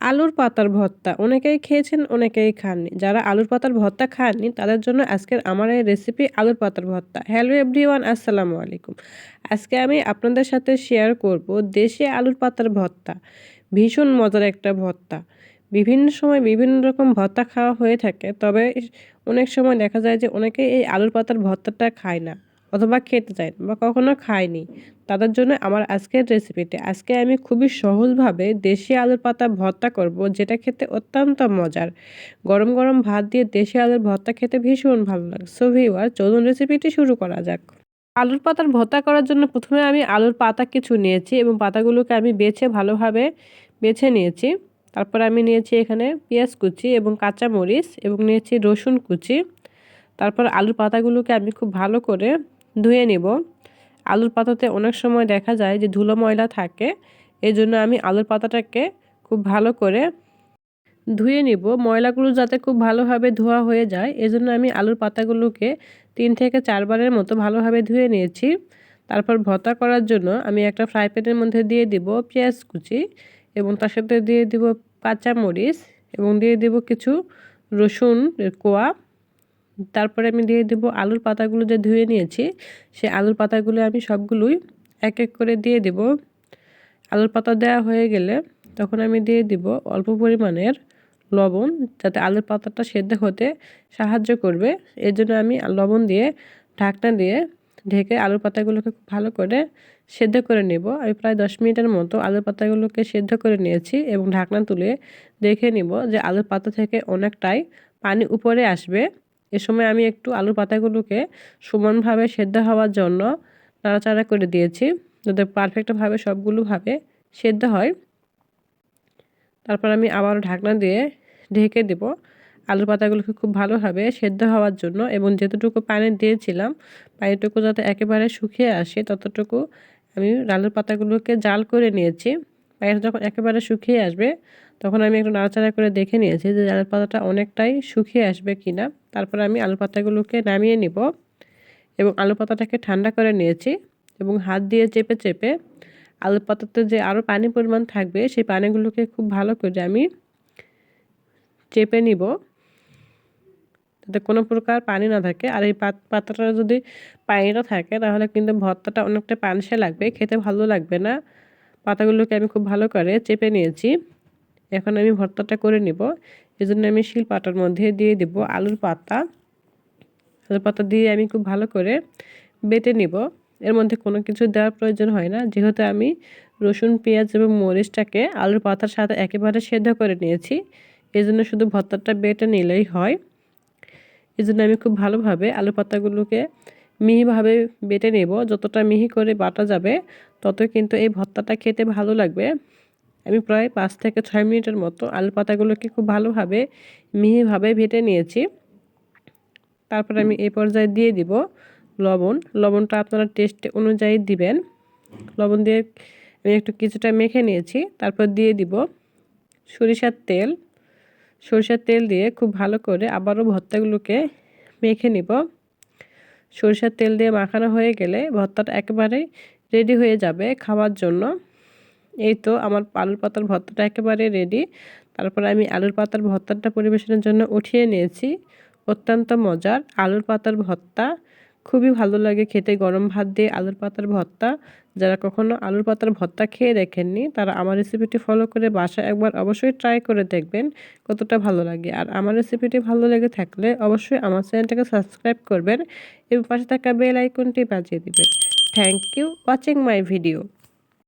আলুর পাতার ভর্তা অনেকেই খেয়েছেন, অনেকেই খাননি। যারা আলুর পাতার ভর্তা খাননি তাদের জন্য আজকের আমার এই রেসিপি আলুর পাতার ভর্তা। হ্যালো এভরিওয়ান, আসসালামু আলাইকুম। আজকে আমি আপনাদের সাথে শেয়ার করব দেশি আলুর পাতার ভর্তা। ভীষণ মজার একটা ভর্তা। বিভিন্ন সময় বিভিন্ন রকম ভর্তা খাওয়া হয়ে থাকে, তবে অনেক সময় দেখা যায় যে অনেকেই এই আলুর পাতার ভর্তাটা খায় না, অথবা খেতে চায় না বা কখনো খায়নি। তাদের জন্য আমার আজকের রেসিপিটি। আজকে আমি খুবই সহজভাবে দেশি আলুর পাতা ভর্তা করব, যেটা খেতে অত্যন্ত মজার। গরম গরম ভাত দিয়ে দেশি আলুর ভর্তা খেতে ভীষণ ভালো লাগে। সো ভিউয়ার, চলুন রেসিপিটি শুরু করা যাক। আলুর পাতার ভর্তা করার জন্য প্রথমে আমি আলুর পাতা কিছু নিয়েছি এবং পাতাগুলোকে আমি ভালোভাবে বেছে নিয়েছি। তারপর আমি নিয়েছি এখানে পেঁয়াজ কুচি এবং কাঁচা মরিচ এবং নিয়েছি রসুন কুচি। তারপর আলুর পাতাগুলোকে আমি খুব ভালো করে ধুয়ে নেব। আলুর পাতাতে অনেক সময় দেখা যায় যে ধুলো ময়লা থাকে, এই জন্য আমি আলুর পাতাটাকে খুব ভালো করে ধুয়ে নিব। ময়লাগুলো যাতে খুব ভালোভাবে ধোয়া হয়ে যায়, এজন্য আমি আলুর পাতাগুলোকে 3 থেকে 4 বারের মতো ভালোভাবে ধুয়ে নিয়েছি। তারপর ভর্তা করার জন্য আমি একটা ফ্রাই প্যানের মধ্যে দিয়ে দিব পেঁয়াজ কুচি এবং তার সাথে দিয়ে দিব কাঁচা মরিচ এবং দিয়ে দিব কিছু রসুন কোয়া। তারপরে আমি দিয়ে দেব আলুর পাতাগুলো যে ধুয়ে নিয়েছি, সেই আলুর পাতাগুলো আমি সবগুলোই এক এক করে দিয়ে দেব। আলুর পাতা দেওয়া হয়ে গেলে তখন আমি দিয়ে দিব অল্প পরিমাণের লবণ, যাতে আলুর পাতাটা সেদ্ধ হতে সাহায্য করবে। এর জন্য আমি লবণ দিয়ে ঢাকনা দিয়ে ঢেকে আলুর পাতাগুলোকে খুব ভালো করে সেদ্ধ করে নেব। আমি প্রায় 10 মিনিটের মতো আলুর পাতাগুলোকে সেদ্ধ করে নিয়েছি এবং ঢাকনা তুলে দেখে নিব যে আলুর পাতা থেকে অনেকটাই পানি উপরে আসবে। এ সময় আমি একটু আলুর পাতাগুলোকে সমানভাবে সেদ্ধ হওয়ার জন্য নাড়াচাড়া করে দিয়েছি, যাতে পারফেক্টভাবে সবগুলোভাবে সেদ্ধ হয়। তারপর আমি আবার ঢাকনা দিয়ে ঢেকে দেব আলুর পাতাগুলোকে খুব ভালোভাবে সেদ্ধ হওয়ার জন্য, এবং যতটুকু পানি দিয়েছিলাম পানিটুকু যাতে একেবারে শুকিয়ে আসে ততটুকু আমি আলুর পাতাগুলোকে জাল করে নিয়েছি। পানিটা যখন একেবারে শুকিয়ে আসবে তখন আমি একটু নাড়াচাড়া করে দেখে নিয়েছি যে আলুর পাতাটা অনেকটাই শুকিয়ে আসবে কিনা। তারপর আমি আলুর পাতাগুলোকে নামিয়ে নিব এবং আলু পাতাটাকে ঠান্ডা করে নিয়েছি এবং হাত দিয়ে চেপে চেপে আলুর পাতাতে যে আরও পানি পরিমাণ থাকবে সেই পানিগুলোকে খুব ভালো করে আমি চেপে নিব, যাতে কোনো প্রকার পানি না থাকে। আর এই পাতাটা যদি পানিটা থাকে তাহলে কিন্তু ভর্তাটা অনেকটা পানসে লাগবে, খেতে ভালো লাগবে না। পাতাগুলোকে আমি খুব ভালো করে চেপে নিয়েছি। এখন আমি ভর্তাটা করে নিব। এজন্য আমি শিলপাটার মধ্যে দিয়ে দিব আলুর পাতা দিয়ে আমি খুব ভালো করে বেটে নিব। এর মধ্যে কোনো কিছু দেওয়ার প্রয়োজন হয় না, যেহেতু আমি রসুন, পেঁয়াজ এবং মরিচটাকে আলুর পাতার সাথে একেবারে সেদ্ধ করে নিয়েছি। এই জন্য শুধু ভর্তাটা বেটে নিলেই হয়। এই জন্য আমি খুব ভালোভাবে আলু পাতাগুলোকে মিহিভাবে বেটে নেব। যতটা মিহি করে বাটা যাবে তত কিন্তু এই ভর্তাটা খেতে ভালো লাগবে। আমি প্রায় 5 থেকে 6 মিনিটের মতো আলু পাতাগুলোকে খুব ভালোভাবে মিহিভাবে বেটে নিয়েছি। তারপর আমি এই পর্যায়ে দিয়ে দিব লবণ। লবণটা আপনারা টেস্ট অনুযায়ী দিবেন। লবণ দিয়ে আমি একটু কিছুটা মেখে নিয়েছি। তারপর দিয়ে দিব সরিষার তেল। সরিষার তেল দিয়ে খুব ভালো করে আবারও ভর্তাগুলোকে মেখে নিব। সরিষার তেল দিয়ে মাখানো হয়ে গেলে ভর্তাটা একেবারে রেডি হয়ে যাবে খাওয়ার জন্য। এই তো আমার আলুর পাতার ভর্তাটা একেবারে রেডি। তারপর আমি আলুর পাতার ভর্তাটা পরিবেশনের জন্য উঠিয়ে নিয়েছি। অত্যন্ত মজার আলুর পাতার ভর্তা, খুবই ভালো লাগে খেতে গরম ভাত দিয়ে আলুর পাতার ভর্তা। যারা কখনো আলুর পাতার ভর্তা খেয়ে দেখেননি তারা আমার রেসিপিটি ফলো করে বাসায় একবার অবশ্যই ট্রাই করে দেখবেন কতটা ভালো লাগে। আর আমার রেসিপিটি ভালো লেগে থাকলে অবশ্যই আমার চ্যানেলটাকে সাবস্ক্রাইব করবেন এবং পাশে থাকা বেল আইকনটি বাজিয়ে দিবেন। Thank you watching my video.